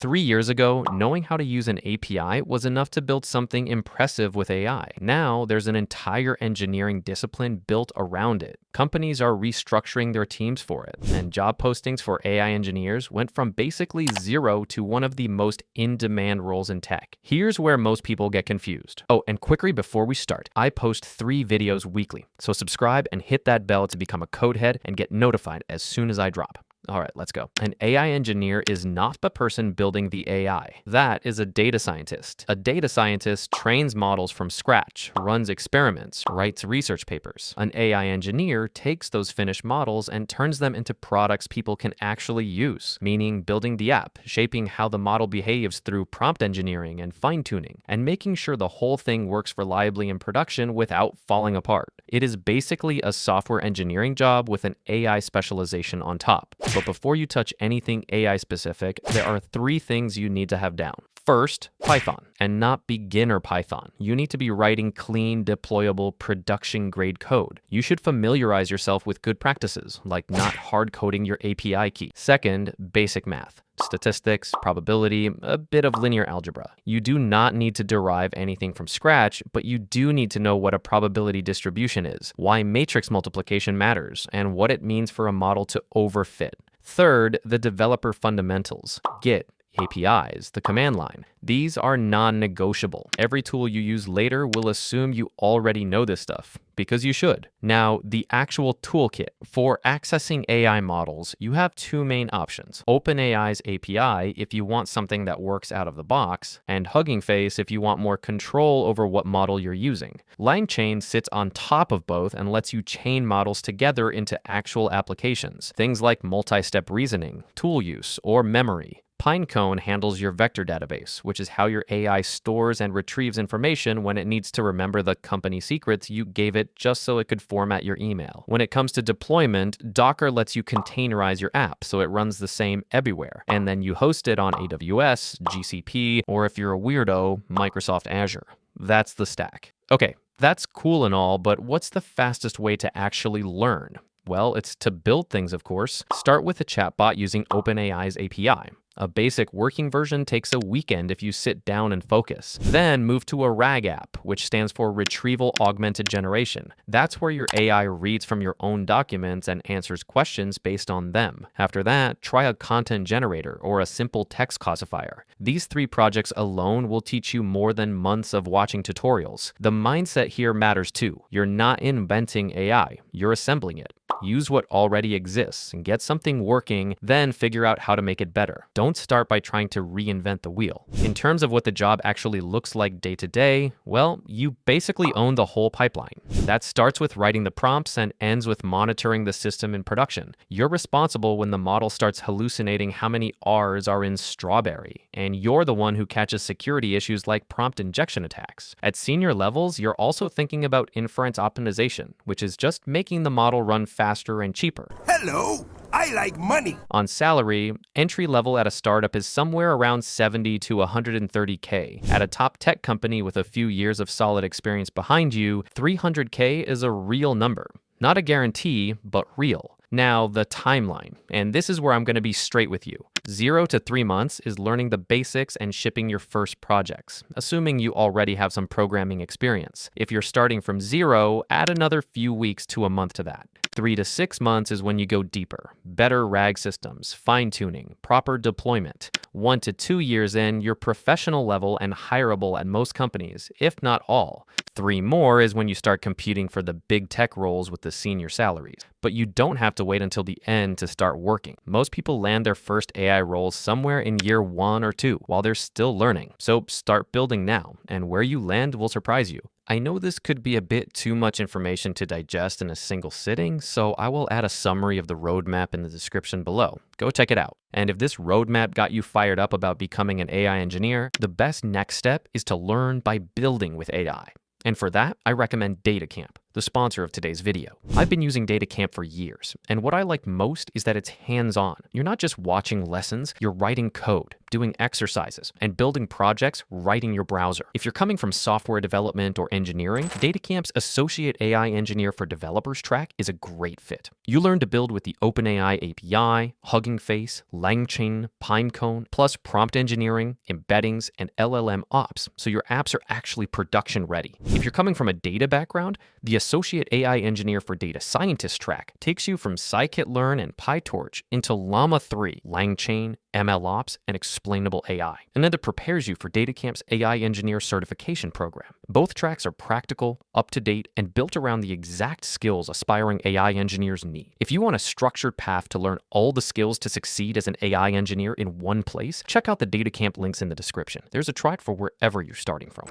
3 years ago, knowing how to use an API was enough to build something impressive with AI. Now, there's an entire engineering discipline built around it. Companies are restructuring their teams for it, and job postings for AI engineers went from basically zero to one of the most in-demand roles in tech. Here's where most people get confused. Oh, and quickly before we start, I post 3 videos weekly, so subscribe and hit that bell to become a codehead and get notified as soon as I drop. All right, let's go. An AI engineer is not the person building the AI. That is a data scientist. A data scientist trains models from scratch, runs experiments, writes research papers. An AI engineer takes those finished models and turns them into products people can actually use, meaning building the app, shaping how the model behaves through prompt engineering and fine-tuning, and making sure the whole thing works reliably in production without falling apart. It is basically a software engineering job with an AI specialization on top. But before you touch anything AI specific, there are 3 things you need to have down. First, Python, and not beginner Python. You need to be writing clean, deployable, production-grade code. You should familiarize yourself with good practices, like not hard-coding your API key. Second, basic math. Statistics, probability, a bit of linear algebra. You do not need to derive anything from scratch, but you do need to know what a probability distribution is, why matrix multiplication matters, and what it means for a model to overfit. Third, the developer fundamentals. Git, APIs, the command line. These are non-negotiable. Every tool you use later will assume you already know this stuff, because you should. Now, the actual toolkit. For accessing AI models, you have 2 main options. OpenAI's API if you want something that works out of the box, and HuggingFace if you want more control over what model you're using. LangChain sits on top of both and lets you chain models together into actual applications. Things like multi-step reasoning, tool use, or memory. Pinecone handles your vector database, which is how your AI stores and retrieves information when it needs to remember the company secrets you gave it just so it could format your email. When it comes to deployment, Docker lets you containerize your app so it runs the same everywhere, and then you host it on AWS, GCP, or if you're a weirdo, Microsoft Azure. That's the stack. Okay, that's cool and all, but what's the fastest way to actually learn? Well, it's to build things, of course. Start with a chatbot using OpenAI's API. A basic working version takes a weekend if you sit down and focus. Then move to a RAG app, which stands for Retrieval Augmented Generation. That's where your AI reads from your own documents and answers questions based on them. After that, try a content generator or a simple text classifier. These 3 projects alone will teach you more than months of watching tutorials. The mindset here matters too. You're not inventing AI, you're assembling it. Use what already exists and get something working, then figure out how to make it better. Don't start by trying to reinvent the wheel. In terms of what the job actually looks like day to day, well, you basically own the whole pipeline. That starts with writing the prompts and ends with monitoring the system in production. You're responsible when the model starts hallucinating how many R's are in strawberry, and you're the one who catches security issues like prompt injection attacks. At senior levels, you're also thinking about inference optimization, which is just making the model run faster and cheaper. Hello, I like money. On salary, entry level at a startup is somewhere around 70 to 130K. At a top tech company with a few years of solid experience behind you, 300K is a real number. Not a guarantee, but real. Now, the timeline, and this is where I'm going to be straight with you. 0 to 3 months is learning the basics and shipping your first projects, assuming you already have some programming experience. If you're starting from 0, add another few weeks to a month to that. 3 to 6 months is when you go deeper. Better RAG systems, fine-tuning, proper deployment. 1 to 2 years in, you're professional level and hireable at most companies, if not all. 3 more is when you start competing for the big tech roles with the senior salaries. But you don't have to wait until the end to start working. Most people land their first AI roles somewhere in year 1 or 2 while they're still learning. So start building now, and where you land will surprise you. I know this could be a bit too much information to digest in a single sitting, so I will add a summary of the roadmap in the description below. Go check it out. And if this roadmap got you fired up about becoming an AI engineer, the best next step is to learn by building with AI. And for that, I recommend DataCamp, the sponsor of today's video. I've been using DataCamp for years, and what I like most is that it's hands-on. You're not just watching lessons, you're writing code, doing exercises, and building projects right in your browser. If you're coming from software development or engineering, DataCamp's Associate AI Engineer for Developers track is a great fit. You learn to build with the OpenAI API, HuggingFace, LangChain, Pinecone, plus prompt engineering, embeddings, and LLM ops, so your apps are actually production ready. If you're coming from a data background, the Associate AI Engineer for Data Scientist track takes you from scikit-learn and PyTorch into Llama 3, LangChain, MLOps, and explainable AI, and then it prepares you for DataCamp's AI Engineer Certification program. Both tracks are practical, up-to-date, and built around the exact skills aspiring AI engineers need. If you want a structured path to learn all the skills to succeed as an AI engineer in one place, check out the DataCamp links in the description. There's a track for wherever you're starting from.